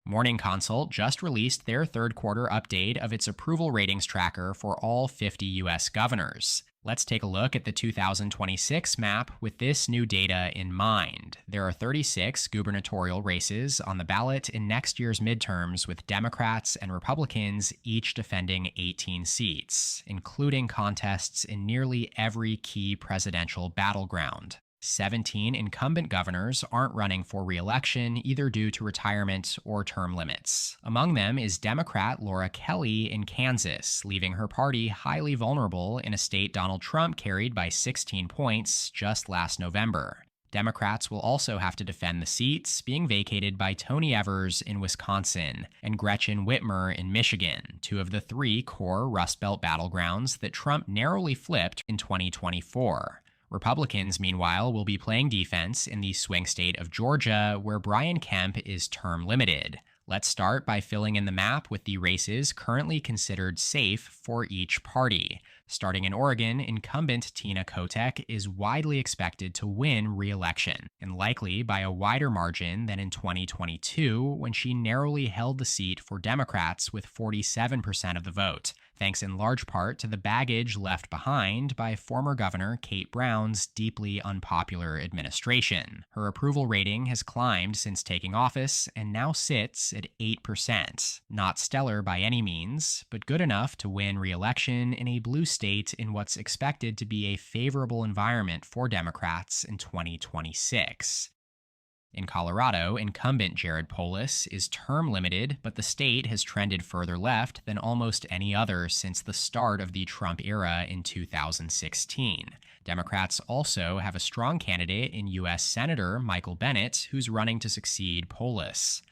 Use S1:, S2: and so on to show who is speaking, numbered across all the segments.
S1: Morning Consult just released their third quarter update of its approval ratings tracker for all 50 US governors. Let's take a look at the 2026 map with this new data in mind. There are 36 gubernatorial races on the ballot in next year's midterms, with Democrats and Republicans each defending 18 seats, including contests in nearly every key presidential battleground. 17 incumbent governors aren't running for re-election either due to retirement or term limits. Among them is Democrat Laura Kelly in Kansas, leaving her party highly vulnerable in a state Donald Trump carried by 16 points just last November. Democrats will also have to defend the seats being vacated by Tony Evers in Wisconsin and Gretchen Whitmer in Michigan, two of the three core Rust Belt battlegrounds that Trump narrowly flipped in 2024. Republicans, meanwhile, will be playing defense in the swing state of Georgia, where Brian Kemp is term limited. Let's start by filling in the map with the races currently considered safe for each party. Starting in Oregon, incumbent Tina Kotek is widely expected to win re-election, and likely by a wider margin than in 2022, when she narrowly held the seat for Democrats with 47% of the vote, thanks in large part to the baggage left behind by former Governor Kate Brown's deeply unpopular administration. Her approval rating has climbed since taking office and now sits at 8%. Not stellar by any means, but good enough to win re-election in a blue state in what's expected to be a favorable environment for Democrats in 2026. In Colorado, incumbent Jared Polis is term limited, but the state has trended further left than almost any other since the start of the Trump era in 2016. Democrats also have a strong candidate in U.S. Senator Michael Bennet, who's running to succeed Polis.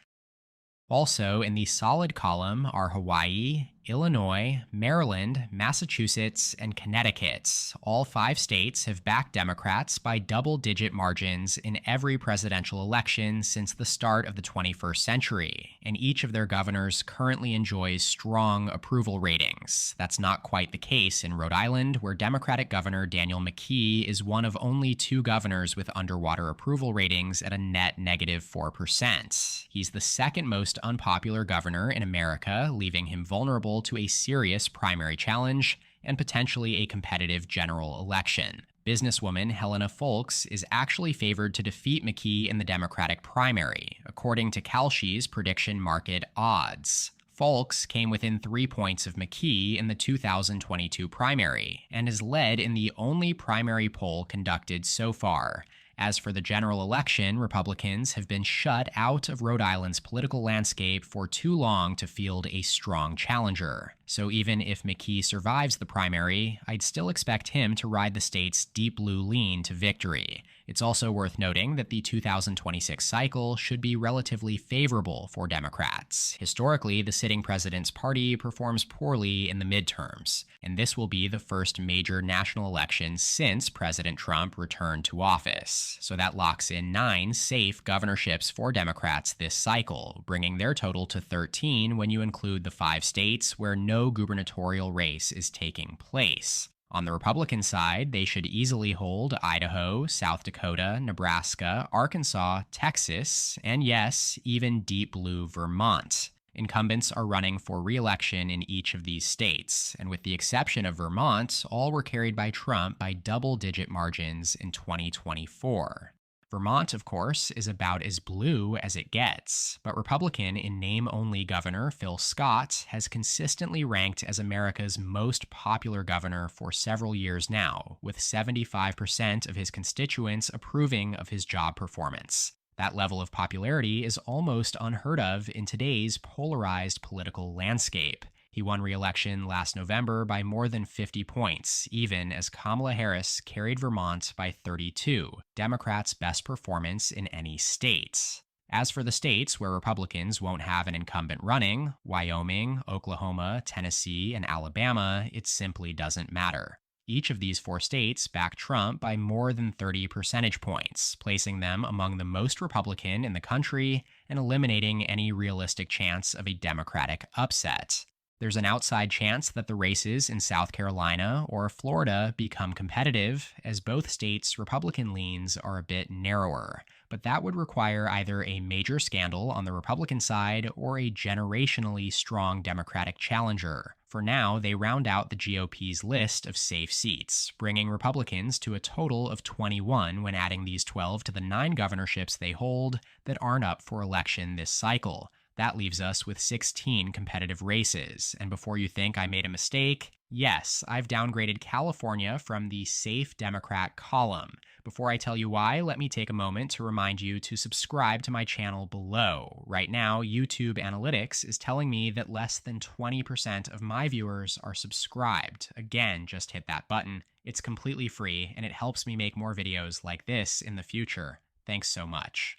S1: Also in the solid column are Hawaii, Illinois, Maryland, Massachusetts, and Connecticut. All 5 states have backed Democrats by double-digit margins in every presidential election since the start of the 21st century, and each of their governors currently enjoys strong approval ratings. That's not quite the case in Rhode Island, where Democratic Governor Daniel McKee is one of only 2 governors with underwater approval ratings at a net negative 4%. He's the second most unpopular governor in America, leaving him vulnerable to a serious primary challenge and potentially a competitive general election. Businesswoman Helena Foulkes is actually favored to defeat McKee in the Democratic primary, according to Kalshi's prediction market odds. Foulkes came within 3 points of McKee in the 2022 primary and has led in the only primary poll conducted so far. As for the general election, Republicans have been shut out of Rhode Island's political landscape for too long to field a strong challenger. So even if McKee survives the primary, I'd still expect him to ride the state's deep blue lean to victory. It's also worth noting that the 2026 cycle should be relatively favorable for Democrats. Historically, the sitting president's party performs poorly in the midterms, and this will be the first major national election since President Trump returned to office. So that locks in 9 safe governorships for Democrats this cycle, bringing their total to 13 when you include the 5 states where no gubernatorial race is taking place. On the Republican side, they should easily hold Idaho, South Dakota, Nebraska, Arkansas, Texas, and yes, even deep blue Vermont. Incumbents are running for re-election in each of these states, and with the exception of Vermont, all were carried by Trump by double-digit margins in 2024. Vermont, of course, is about as blue as it gets, but Republican in name-only Governor Phil Scott has consistently ranked as America's most popular governor for several years now, with 75% of his constituents approving of his job performance. That level of popularity is almost unheard of in today's polarized political landscape. He won re-election last November by more than 50 points, even as Kamala Harris carried Vermont by 32, Democrats' best performance in any state. As for the states where Republicans won't have an incumbent running, Wyoming, Oklahoma, Tennessee, and Alabama, it simply doesn't matter. Each of these 4 states back Trump by more than 30 percentage points, placing them among the most Republican in the country and eliminating any realistic chance of a Democratic upset. There's an outside chance that the races in South Carolina or Florida become competitive, as both states' Republican leans are a bit narrower. But that would require either a major scandal on the Republican side or a generationally strong Democratic challenger. For now, they round out the GOP's list of safe seats, bringing Republicans to a total of 21 when adding these 12 to the 9 governorships they hold that aren't up for election this cycle. That leaves us with 16 competitive races. And before you think I made a mistake, yes, I've downgraded California from the safe Democrat column. Before I tell you why, let me take a moment to remind you to subscribe to my channel below. Right now, YouTube Analytics is telling me that less than 20% of my viewers are subscribed. Again, just hit that button. It's completely free, and it helps me make more videos like this in the future. Thanks so much.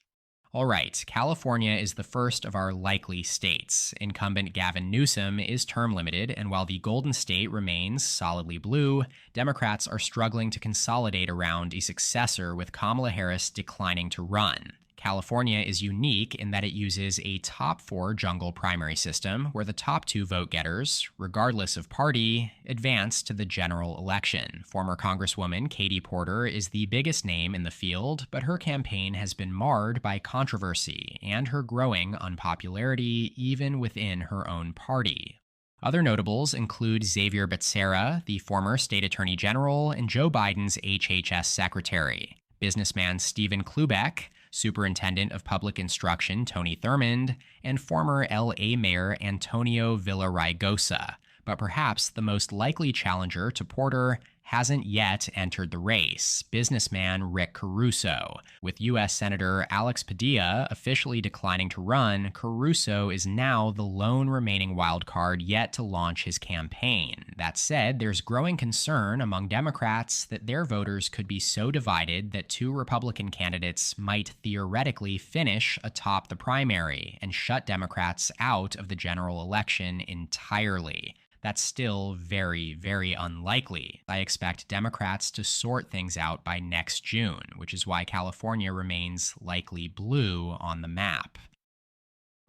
S1: All right, California is the first of our likely states. Incumbent Gavin Newsom is term limited, and while the Golden State remains solidly blue, Democrats are struggling to consolidate around a successor with Kamala Harris declining to run. California is unique in that it uses a top 4 jungle primary system where the top 2 vote getters, regardless of party, advance to the general election. Former Congresswoman Katie Porter is the biggest name in the field, but her campaign has been marred by controversy and her growing unpopularity even within her own party. Other notables include Xavier Becerra, the former state attorney general and Joe Biden's HHS secretary, businessman Stephen Klubeck, Superintendent of Public Instruction Tony Thurmond, and former LA Mayor Antonio Villaraigosa. But perhaps the most likely challenger to Porter hasn't yet entered the race, businessman Rick Caruso. With U.S. Senator Alex Padilla officially declining to run, Caruso is now the lone remaining wildcard yet to launch his campaign. That said, there's growing concern among Democrats that their voters could be so divided that 2 Republican candidates might theoretically finish atop the primary and shut Democrats out of the general election entirely. That's still very, very unlikely. I expect Democrats to sort things out by next June, which is why California remains likely blue on the map.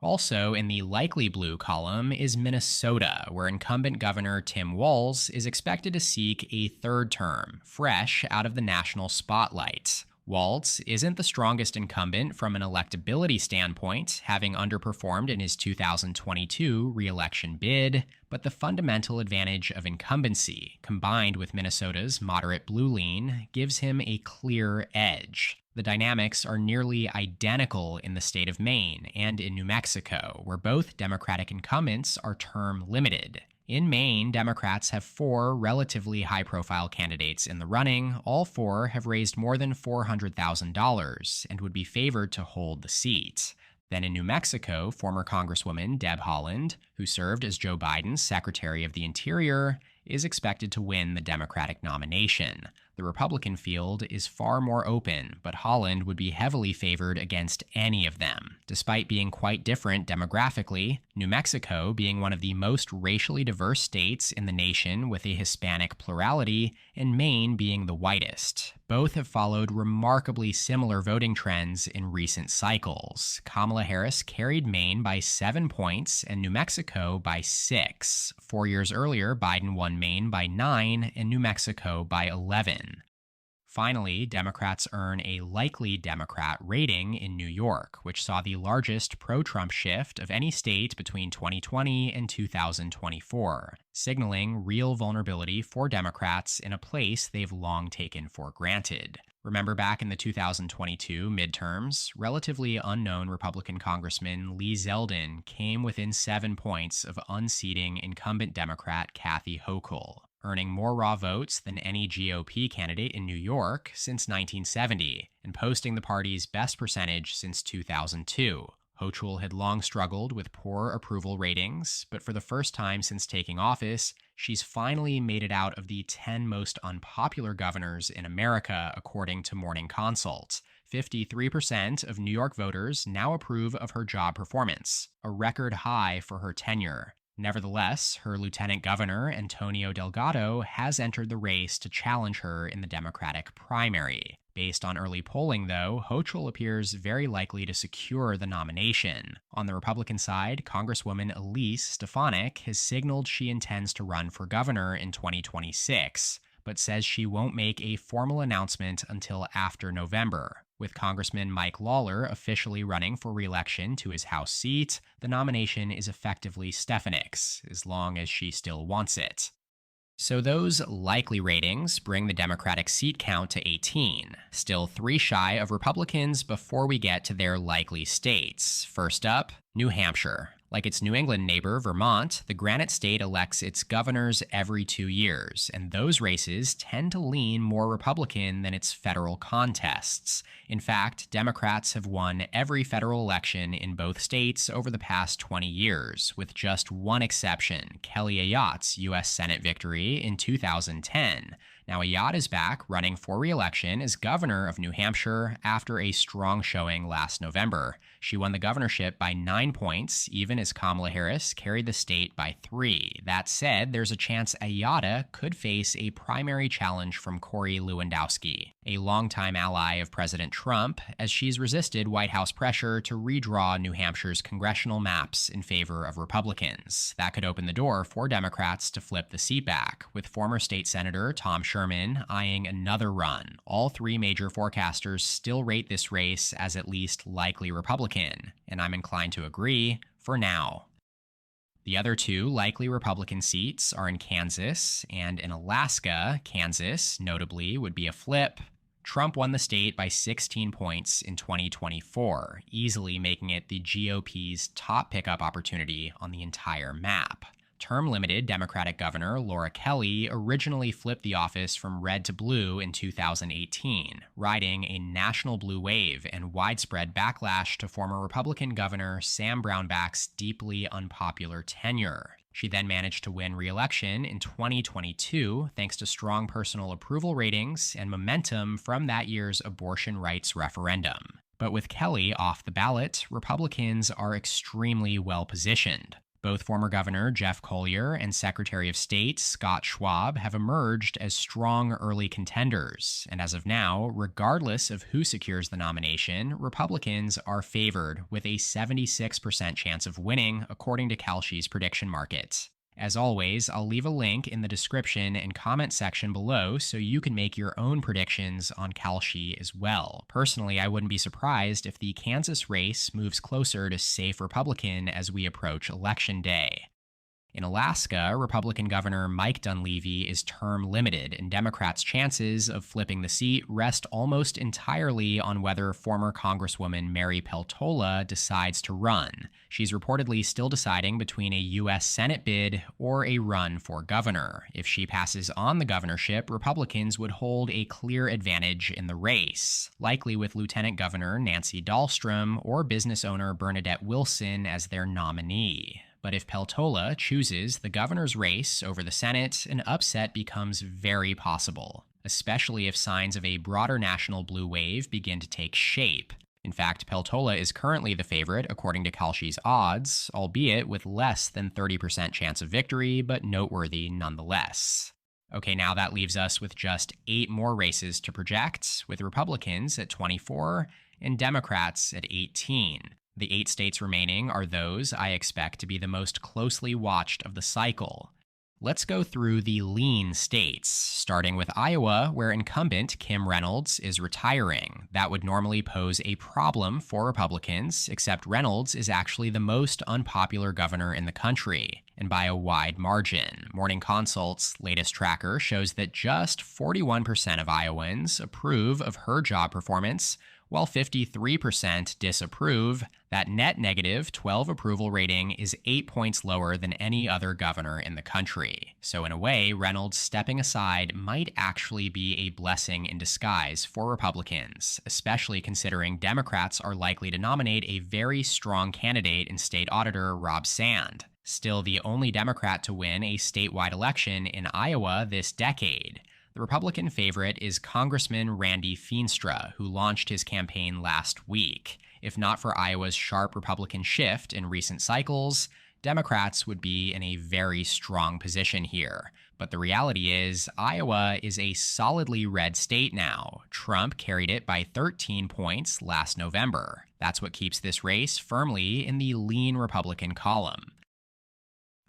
S1: Also in the likely blue column is Minnesota, where incumbent Governor Tim Walz is expected to seek a 3rd term, fresh out of the national spotlight. Walz isn't the strongest incumbent from an electability standpoint, having underperformed in his 2022 re-election bid, but the fundamental advantage of incumbency, combined with Minnesota's moderate blue lean, gives him a clear edge. The dynamics are nearly identical in the state of Maine and in New Mexico, where both Democratic incumbents are term limited. In Maine, Democrats have 4 relatively high-profile candidates in the running. All 4 have raised more than $400,000 and would be favored to hold the seat. Then in New Mexico, former Congresswoman Deb Haaland, who served as Joe Biden's Secretary of the Interior, is expected to win the Democratic nomination. The Republican field is far more open, but Haaland would be heavily favored against any of them. Despite being quite different demographically, New Mexico being one of the most racially diverse states in the nation with a Hispanic plurality, and Maine being the whitest. Both have followed remarkably similar voting trends in recent cycles. Kamala Harris carried Maine by 7 points and New Mexico by 6. 4 years earlier, Biden won Maine by 9 and New Mexico by 11. Finally, Democrats earn a likely Democrat rating in New York, which saw the largest pro-Trump shift of any state between 2020 and 2024, signaling real vulnerability for Democrats in a place they've long taken for granted. Remember back in the 2022 midterms, relatively unknown Republican Congressman Lee Zeldin came within 7 points of unseating incumbent Democrat Kathy Hochul, earning more raw votes than any GOP candidate in New York since 1970, and posting the party's best percentage since 2002. Hochul had long struggled with poor approval ratings, but for the first time since taking office, she's finally made it out of the 10 most unpopular governors in America, according to Morning Consult. 53% of New York voters now approve of her job performance, a record high for her tenure. Nevertheless, her lieutenant governor, Antonio Delgado, has entered the race to challenge her in the Democratic primary. Based on early polling, though, Hochul appears very likely to secure the nomination. On the Republican side, Congresswoman Elise Stefanik has signaled she intends to run for governor in 2026, but says she won't make a formal announcement until after November. With Congressman Mike Lawler officially running for re-election to his House seat, the nomination is effectively Stefanik's, as long as she still wants it. So those likely ratings bring the Democratic seat count to 18, still 3 shy of Republicans before we get to their likely states. First up, New Hampshire. Like its New England neighbor, Vermont, the Granite State elects its governors every 2 years, and those races tend to lean more Republican than its federal contests. In fact, Democrats have won every federal election in both states over the past 20 years, with just one exception, Kelly Ayotte's U.S. Senate victory in 2010. Now, Ayotte is back running for re-election as governor of New Hampshire after a strong showing last November. She won the governorship by 9 points, even as Kamala Harris carried the state by 3. That said, there's a chance Ayotte could face a primary challenge from Corey Lewandowski, a longtime ally of President Trump, as she's resisted White House pressure to redraw New Hampshire's congressional maps in favor of Republicans. That could open the door for Democrats to flip the seat back, with former state senator Tom Sherman eyeing another run. All 3 major forecasters still rate this race as at least likely Republican, and I'm inclined to agree for now. The other 2 likely Republican seats are in Kansas and in Alaska. Kansas, notably, would be a flip. Trump won the state by 16 points in 2024, easily making it the GOP's top pickup opportunity on the entire map. Term-limited Democratic Governor Laura Kelly originally flipped the office from red to blue in 2018, riding a national blue wave and widespread backlash to former Republican Governor Sam Brownback's deeply unpopular tenure. She then managed to win re-election in 2022 thanks to strong personal approval ratings and momentum from that year's abortion rights referendum. But with Kelly off the ballot, Republicans are extremely well positioned. Both former Governor Jeff Colyer and Secretary of State Scott Schwab have emerged as strong early contenders, and as of now, regardless of who secures the nomination, Republicans are favored with a 76% chance of winning, according to Kalshi's prediction market. As always, I'll leave a link in the description and comment section below so you can make your own predictions on Kalshi as well. Personally, I wouldn't be surprised if the Kansas race moves closer to safe Republican as we approach Election Day. In Alaska, Republican Governor Mike Dunleavy is term limited, and Democrats' chances of flipping the seat rest almost entirely on whether former Congresswoman Mary Peltola decides to run. She's reportedly still deciding between a U.S. Senate bid or a run for governor. If she passes on the governorship, Republicans would hold a clear advantage in the race, likely with Lieutenant Governor Nancy Dahlstrom or business owner Bernadette Wilson as their nominee. But if Peltola chooses the governor's race over the Senate, an upset becomes very possible, especially if signs of a broader national blue wave begin to take shape. In fact, Peltola is currently the favorite according to Kalshi's odds, albeit with less than 30% chance of victory, but noteworthy nonetheless. Okay, now that leaves us with just 8 more races to project, with Republicans at 24 and Democrats at 18. The 8 states remaining are those I expect to be the most closely watched of the cycle. Let's go through the lean states, starting with Iowa, where incumbent Kim Reynolds is retiring. That would normally pose a problem for Republicans, except Reynolds is actually the most unpopular governor in the country, and by a wide margin. Morning Consult's latest tracker shows that just 41% of Iowans approve of her job performance, while 53% disapprove. That net negative 12 approval rating is 8 points lower than any other governor in the country. So in a way, Reynolds stepping aside might actually be a blessing in disguise for Republicans, especially considering Democrats are likely to nominate a very strong candidate in State Auditor Rob Sand, still the only Democrat to win a statewide election in Iowa this decade. The Republican favorite is Congressman Randy Feenstra, who launched his campaign last week. If not for Iowa's sharp Republican shift in recent cycles, Democrats would be in a very strong position here. But the reality is, Iowa is a solidly red state now. Trump carried it by 13 points last November. That's what keeps this race firmly in the lean Republican column.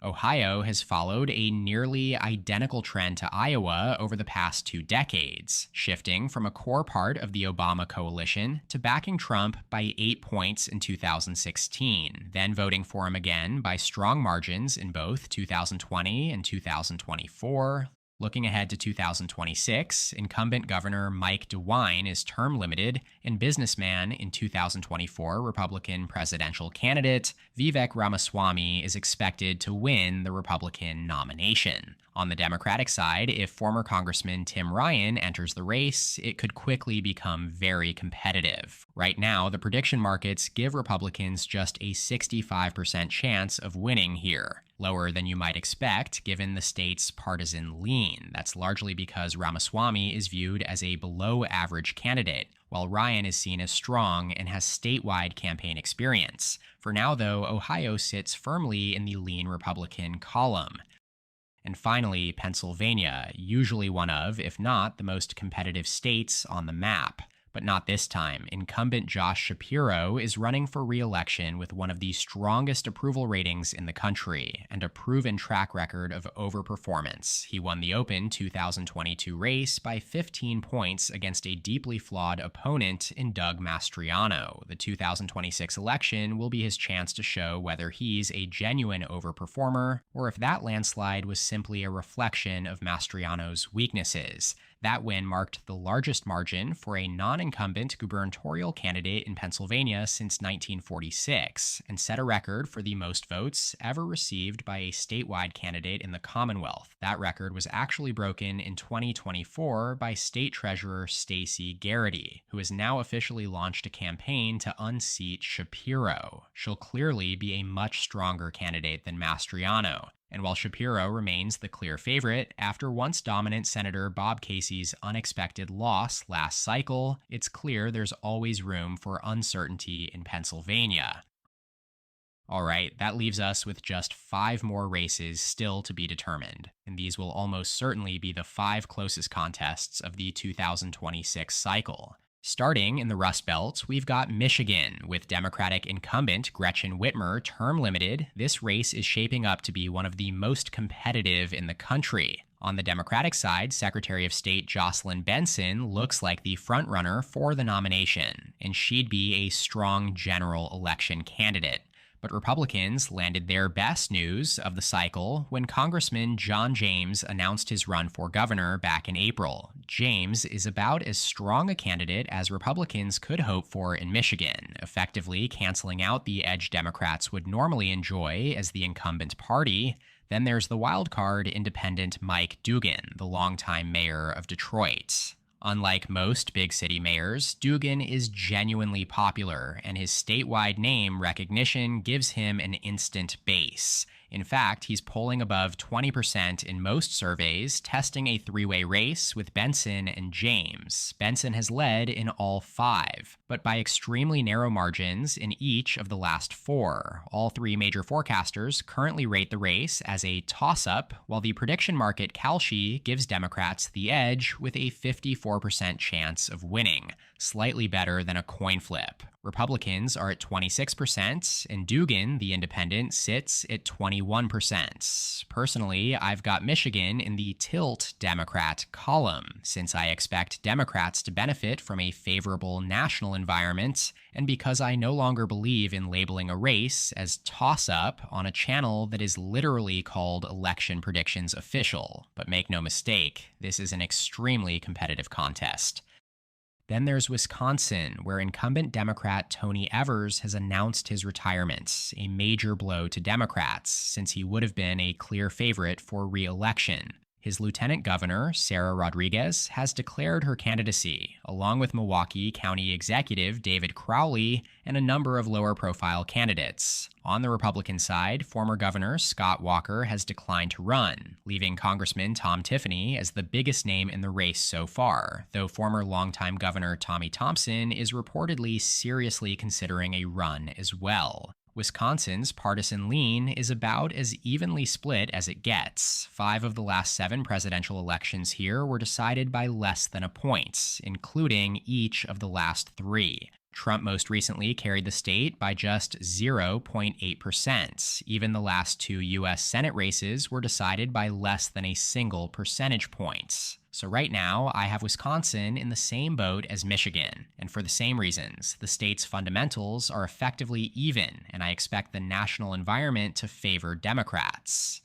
S1: Ohio has followed a nearly identical trend to Iowa over the past 2 decades, shifting from a core part of the Obama coalition to backing Trump by 8 points in 2016, then voting for him again by strong margins in both 2020 and 2024. Looking ahead to 2026, incumbent Governor Mike DeWine is term limited, and businessman in 2024 Republican presidential candidate Vivek Ramaswamy is expected to win the Republican nomination. On the Democratic side, if former Congressman Tim Ryan enters the race, it could quickly become very competitive. Right now, the prediction markets give Republicans just a 65% chance of winning here. Lower than you might expect given the state's partisan lean. That's largely because Ramaswamy is viewed as a below-average candidate, while Ryan is seen as strong and has statewide campaign experience. For now, though, Ohio sits firmly in the lean Republican column. And finally, Pennsylvania, usually one of, if not the most competitive states on the map. But not this time. Incumbent Josh Shapiro is running for re-election with one of the strongest approval ratings in the country and a proven track record of overperformance. He won the open 2022 race by 15 points against a deeply flawed opponent in Doug Mastriano. The 2026 election will be his chance to show whether he's a genuine overperformer or if that landslide was simply a reflection of Mastriano's weaknesses. That win marked the largest margin for a non-incumbent gubernatorial candidate in Pennsylvania since 1946 and set a record for the most votes ever received by a statewide candidate in the Commonwealth. That record was actually broken in 2024 by State Treasurer Stacey Garrity, who has now officially launched a campaign to unseat Shapiro. She'll clearly be a much stronger candidate than Mastriano. And while Shapiro remains the clear favorite, after once-dominant Senator Bob Casey's unexpected loss last cycle, it's clear there's always room for uncertainty in Pennsylvania. Alright, that leaves us with just 5 more races still to be determined, and these will almost certainly be the 5 closest contests of the 2026 cycle. Starting in the Rust Belt, we've got Michigan. With Democratic incumbent Gretchen Whitmer term limited, this race is shaping up to be one of the most competitive in the country. On the Democratic side, Secretary of State Jocelyn Benson looks like the frontrunner for the nomination, and she'd be a strong general election candidate. But Republicans landed their best news of the cycle when Congressman John James announced his run for governor back in April. James is about as strong a candidate as Republicans could hope for in Michigan, effectively canceling out the edge Democrats would normally enjoy as the incumbent party. Then there's the wild card independent Mike Dugan, the longtime mayor of Detroit. Unlike most big city mayors, Dugan is genuinely popular, and his statewide name recognition gives him an instant base. In fact, he's polling above 20% in most surveys, testing a 3-way race with Benson and James. Benson has led in all 5, but by extremely narrow margins in each of the last 4. All 3 major forecasters currently rate the race as a toss-up, while the prediction market Kalshi gives Democrats the edge with a 54% chance of winning, slightly better than a coin flip. Republicans are at 26%, and Dugan, the independent, sits at 21%. Personally, I've got Michigan in the tilt Democrat column, since I expect Democrats to benefit from a favorable national environment, and because I no longer believe in labeling a race as toss-up on a channel that is literally called Election Predictions Official. But make no mistake, this is an extremely competitive contest. Then there's Wisconsin, where incumbent Democrat Tony Evers has announced his retirement, a major blow to Democrats, since he would have been a clear favorite for re-election. His lieutenant governor, Sarah Rodriguez, has declared her candidacy, along with Milwaukee County Executive David Crowley and a number of lower-profile candidates. On the Republican side, former Governor Scott Walker has declined to run, leaving Congressman Tom Tiffany as the biggest name in the race so far, though former longtime Governor Tommy Thompson is reportedly seriously considering a run as well. Wisconsin's partisan lean is about as evenly split as it gets. 5 of the last 7 presidential elections here were decided by less than a point, including each of the last 3. Trump most recently carried the state by just 0.8%. Even the last 2 U.S. Senate races were decided by less than a single percentage point. So right now, I have Wisconsin in the same boat as Michigan, and for the same reasons. The state's fundamentals are effectively even, and I expect the national environment to favor Democrats.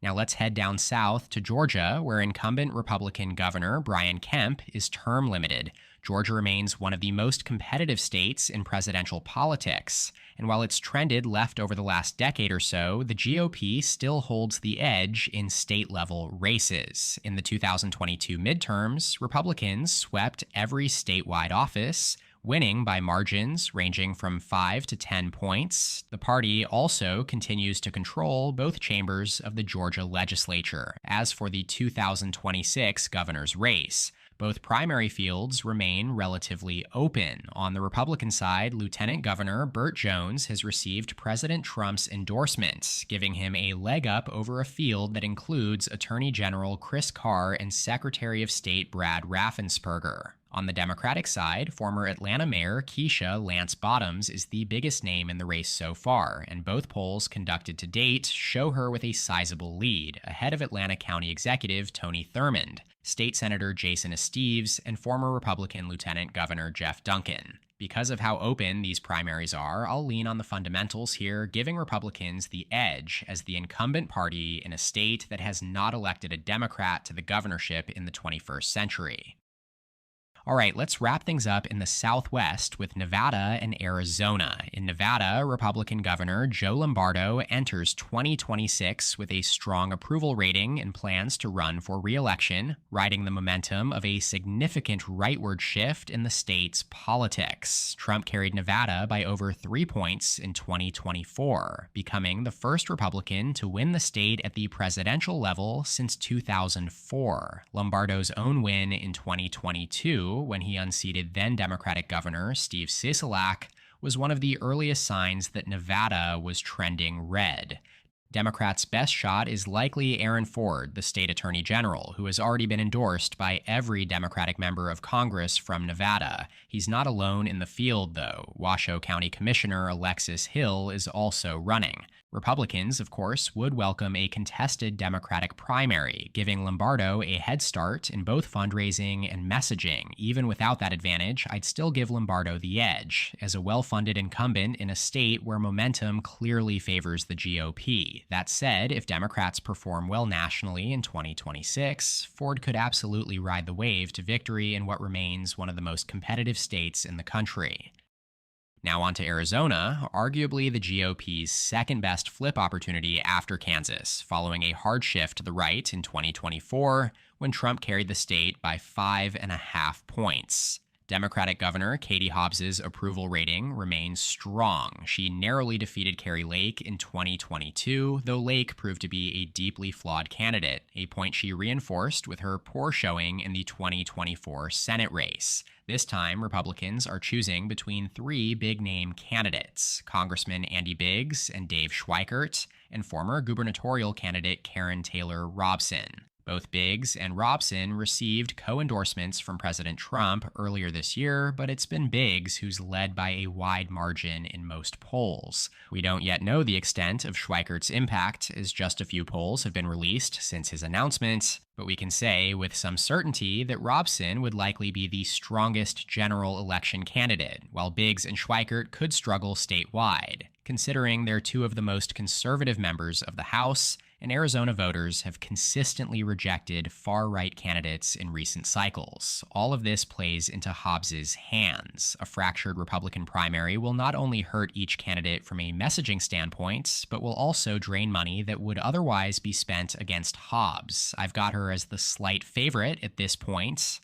S1: Now let's head down south to Georgia, where incumbent Republican Governor Brian Kemp is term limited. Georgia remains one of the most competitive states in presidential politics, and while it's trended left over the last decade or so, the GOP still holds the edge in state-level races. In the 2022 midterms, Republicans swept every statewide office, winning by margins ranging from 5 to 10 points. The party also continues to control both chambers of the Georgia legislature. As for the 2026 governor's race, both primary fields remain relatively open. On the Republican side, Lieutenant Governor Burt Jones has received President Trump's endorsement, giving him a leg up over a field that includes Attorney General Chris Carr and Secretary of State Brad Raffensperger. On the Democratic side, former Atlanta Mayor Keisha Lance Bottoms is the biggest name in the race so far, and both polls conducted to date show her with a sizable lead, ahead of Atlanta County Executive Tony Thurmond, State Senator Jason Esteves, and former Republican Lieutenant Governor Jeff Duncan. Because of how open these primaries are, I'll lean on the fundamentals here, giving Republicans the edge as the incumbent party in a state that has not elected a Democrat to the governorship in the 21st century. All right, let's wrap things up in the Southwest with Nevada and Arizona. In Nevada, Republican Governor Joe Lombardo enters 2026 with a strong approval rating and plans to run for re-election, riding the momentum of a significant rightward shift in the state's politics. Trump carried Nevada by over 3 points in 2024, becoming the first Republican to win the state at the presidential level since 2004. Lombardo's own win in 2022, when he unseated then-Democratic Governor Steve Sisolak, was one of the earliest signs that Nevada was trending red. Democrats' best shot is likely Aaron Ford, the state attorney general, who has already been endorsed by every Democratic member of Congress from Nevada. He's not alone in the field, though. Washoe County Commissioner Alexis Hill is also running. Republicans, of course, would welcome a contested Democratic primary, giving Lombardo a head start in both fundraising and messaging. Even without that advantage, I'd still give Lombardo the edge, as a well-funded incumbent in a state where momentum clearly favors the GOP. That said, if Democrats perform well nationally in 2026, Ford could absolutely ride the wave to victory in what remains one of the most competitive states in the country. Now on to Arizona, arguably the GOP's second-best flip opportunity after Kansas, following a hard shift to the right in 2024 when Trump carried the state by 5.5 points. Democratic Governor Katie Hobbs's approval rating remains strong. She narrowly defeated Kari Lake in 2022, though Lake proved to be a deeply flawed candidate, a point she reinforced with her poor showing in the 2024 Senate race. This time, Republicans are choosing between 3 big-name candidates, Congressman Andy Biggs and Dave Schweikert, and former gubernatorial candidate Karen Taylor Robson. Both Biggs and Robson received co-endorsements from President Trump earlier this year, but it's been Biggs who's led by a wide margin in most polls. We don't yet know the extent of Schweikert's impact, as just a few polls have been released since his announcement, but we can say with some certainty that Robson would likely be the strongest general election candidate, while Biggs and Schweikert could struggle statewide, considering they're 2 of the most conservative members of the House, and Arizona voters have consistently rejected far-right candidates in recent cycles. All of this plays into Hobbs's hands. A fractured Republican primary will not only hurt each candidate from a messaging standpoint, but will also drain money that would otherwise be spent against Hobbs. I've got her as the slight favorite at this point.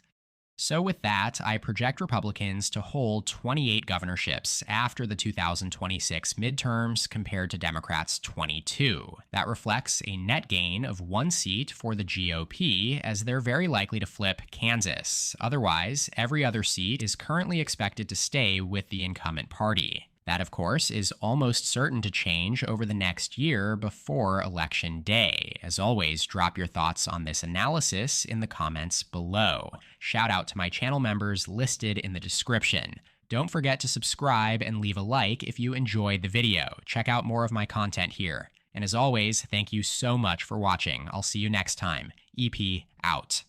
S1: So with that, I project Republicans to hold 28 governorships after the 2026 midterms compared to Democrats' 22. That reflects a net gain of 1 seat for the GOP, as they're very likely to flip Kansas. Otherwise, every other seat is currently expected to stay with the incumbent party. That, of course, is almost certain to change over the next year before Election Day. As always, drop your thoughts on this analysis in the comments below. Shout out to my channel members listed in the description. Don't forget to subscribe and leave a like if you enjoyed the video. Check out more of my content here. And as always, thank you so much for watching. I'll see you next time. EP out.